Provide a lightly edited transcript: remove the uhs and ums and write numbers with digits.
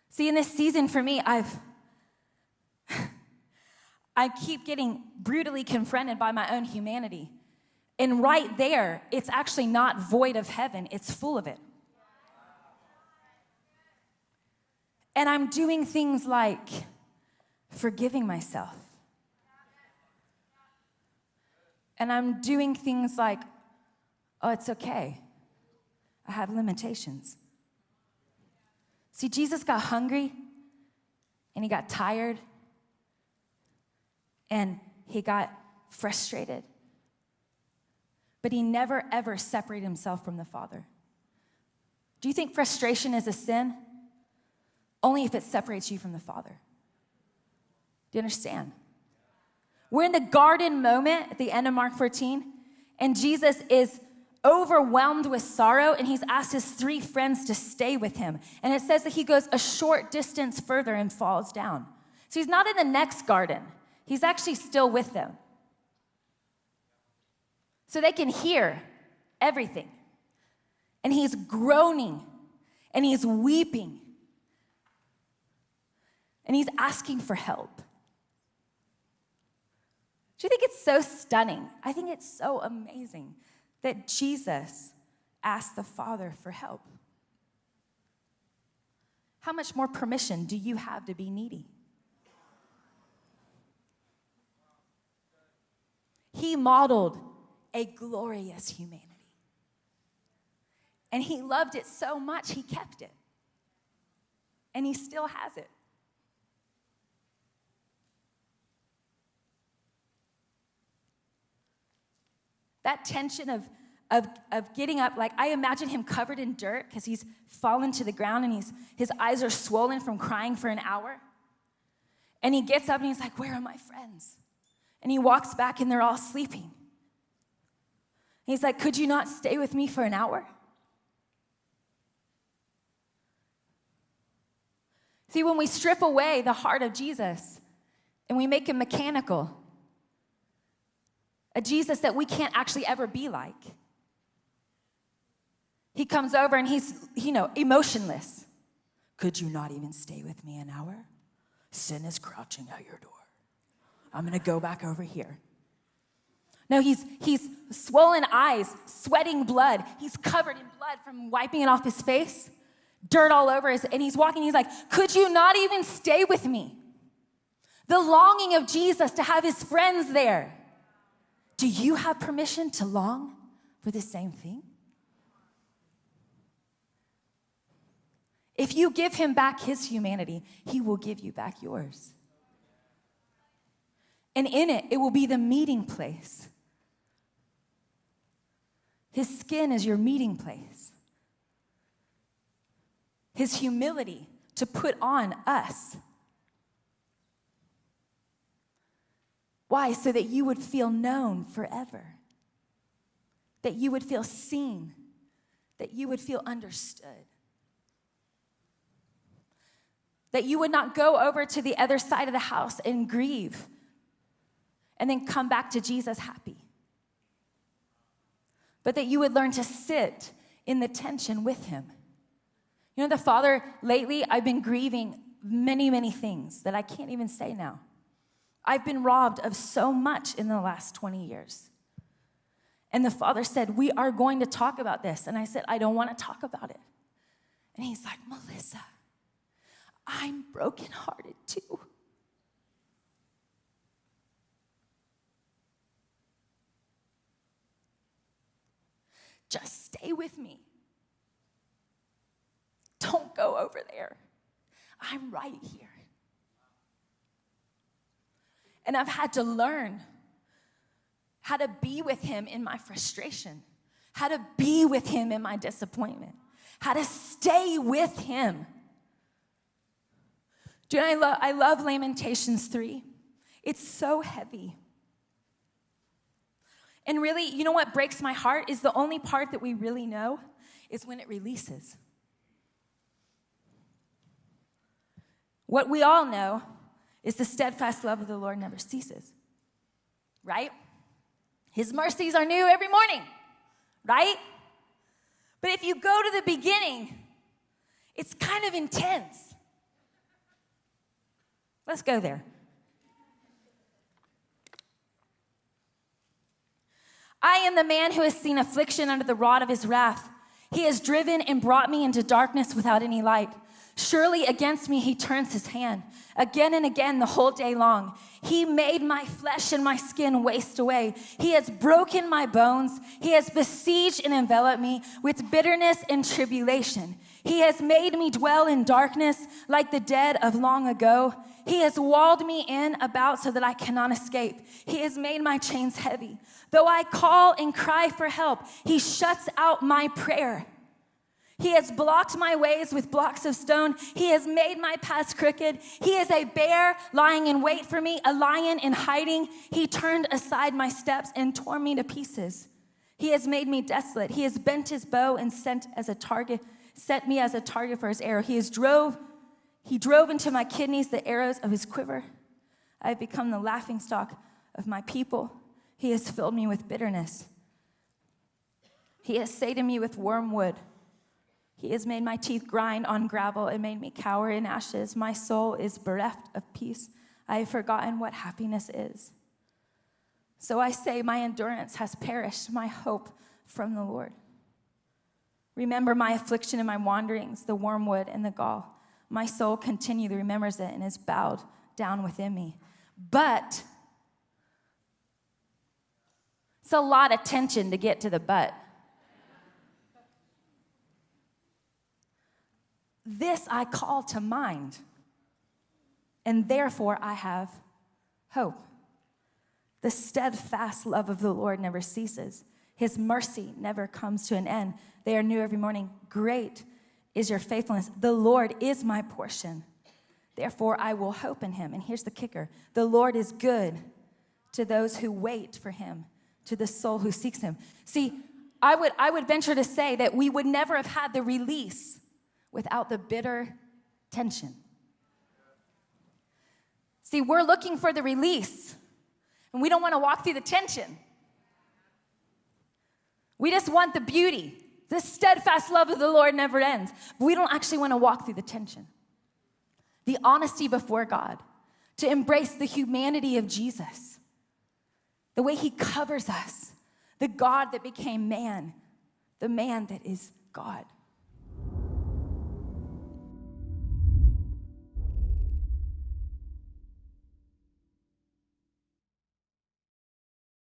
See, in this season for me, I keep getting brutally confronted by my own humanity. And right there, it's actually not void of heaven, it's full of it. And I'm doing things like forgiving myself. And I'm doing things like, oh, it's okay. I have limitations. See, Jesus got hungry, and he got tired, and he got frustrated. But he never, ever separated himself from the Father. Do you think frustration is a sin? Only if it separates you from the Father. Do you understand? We're in the garden moment at the end of Mark 14, and Jesus is overwhelmed with sorrow, and he's asked his 3 friends to stay with him. And it says that he goes a short distance further and falls down. So he's not in the next garden. He's actually still with them. So they can hear everything. And he's groaning, and he's weeping, and he's asking for help. Do you think it's so stunning? I think it's so amazing that Jesus asked the Father for help. How much more permission do you have to be needy? He modeled a glorious humanity. And he loved it so much, he kept it. And he still has it. That tension of getting up, like I imagine him covered in dirt because he's fallen to the ground and his eyes are swollen from crying for an hour. And he gets up and he's like, where are my friends? And he walks back and they're all sleeping. He's like, could you not stay with me for an hour? See, when we strip away the heart of Jesus and we make him mechanical, a Jesus that we can't actually ever be like. He comes over and he's, emotionless. Could you not even stay with me an hour? Sin is crouching at your door. I'm gonna go back over here. No, he's swollen eyes, sweating blood. He's covered in blood from wiping it off his face, dirt all over and he's walking, he's like, could you not even stay with me? The longing of Jesus to have his friends there. Do you have permission to long for the same thing? If you give him back his humanity, he will give you back yours. And in it, it will be the meeting place. His skin is your meeting place. His humility to put on us. Why? So that you would feel known forever. That you would feel seen. That you would feel understood. That you would not go over to the other side of the house and grieve and then come back to Jesus happy. But that you would learn to sit in the tension with him. You know, the Father, lately I've been grieving many, many things that I can't even say now. I've been robbed of so much in the last 20 years. And the Father said, we are going to talk about this. And I said, I don't want to talk about it. And he's like, Melissa, I'm brokenhearted too. Just stay with me. Don't go over there. I'm right here. And I've had to learn how to be with him in my frustration, how to be with him in my disappointment, how to stay with him. Do you know, I love Lamentations 3. It's so heavy. And really, you know what breaks my heart is the only part that we really know is when it releases. What we all know is the steadfast love of the Lord never ceases, right? His mercies are new every morning, right? But if you go to the beginning, it's kind of intense. Let's go there. I am the man who has seen affliction under the rod of his wrath. He has driven and brought me into darkness without any light. Surely against me he turns his hand, again and again the whole day long. He made my flesh and my skin waste away. He has broken my bones. He has besieged and enveloped me with bitterness and tribulation. He has made me dwell in darkness like the dead of long ago. He has walled me in about so that I cannot escape. He has made my chains heavy. Though I call and cry for help, he shuts out my prayer. He has blocked my ways with blocks of stone. He has made my paths crooked. He is a bear lying in wait for me, a lion in hiding. He turned aside my steps and tore me to pieces. He has made me desolate. He has bent his bow and set me as a target for his arrow. He drove into my kidneys the arrows of his quiver. I have become the laughingstock of my people. He has filled me with bitterness. He has sated me with wormwood. He has made my teeth grind on gravel and made me cower in ashes. My soul is bereft of peace. I have forgotten what happiness is. So I say, my endurance has perished, my hope from the Lord. Remember my affliction and my wanderings, the wormwood and the gall. My soul continually remembers it and is bowed down within me. But it's a lot of tension to get to the but. This I call to mind, and therefore I have hope. The steadfast love of the Lord never ceases. His mercy never comes to an end. They are new every morning. Great is your faithfulness. The Lord is my portion. Therefore I will hope in him. And here's the kicker. The Lord is good to those who wait for him, to the soul who seeks him. See, I would venture to say that we would never have had the release without the bitter tension. See, we're looking for the release, and we don't want to walk through the tension. We just want the beauty. The steadfast love of the Lord never ends. But we don't actually want to walk through the tension. The honesty before God, to embrace the humanity of Jesus, the way he covers us, the God that became man, the man that is God.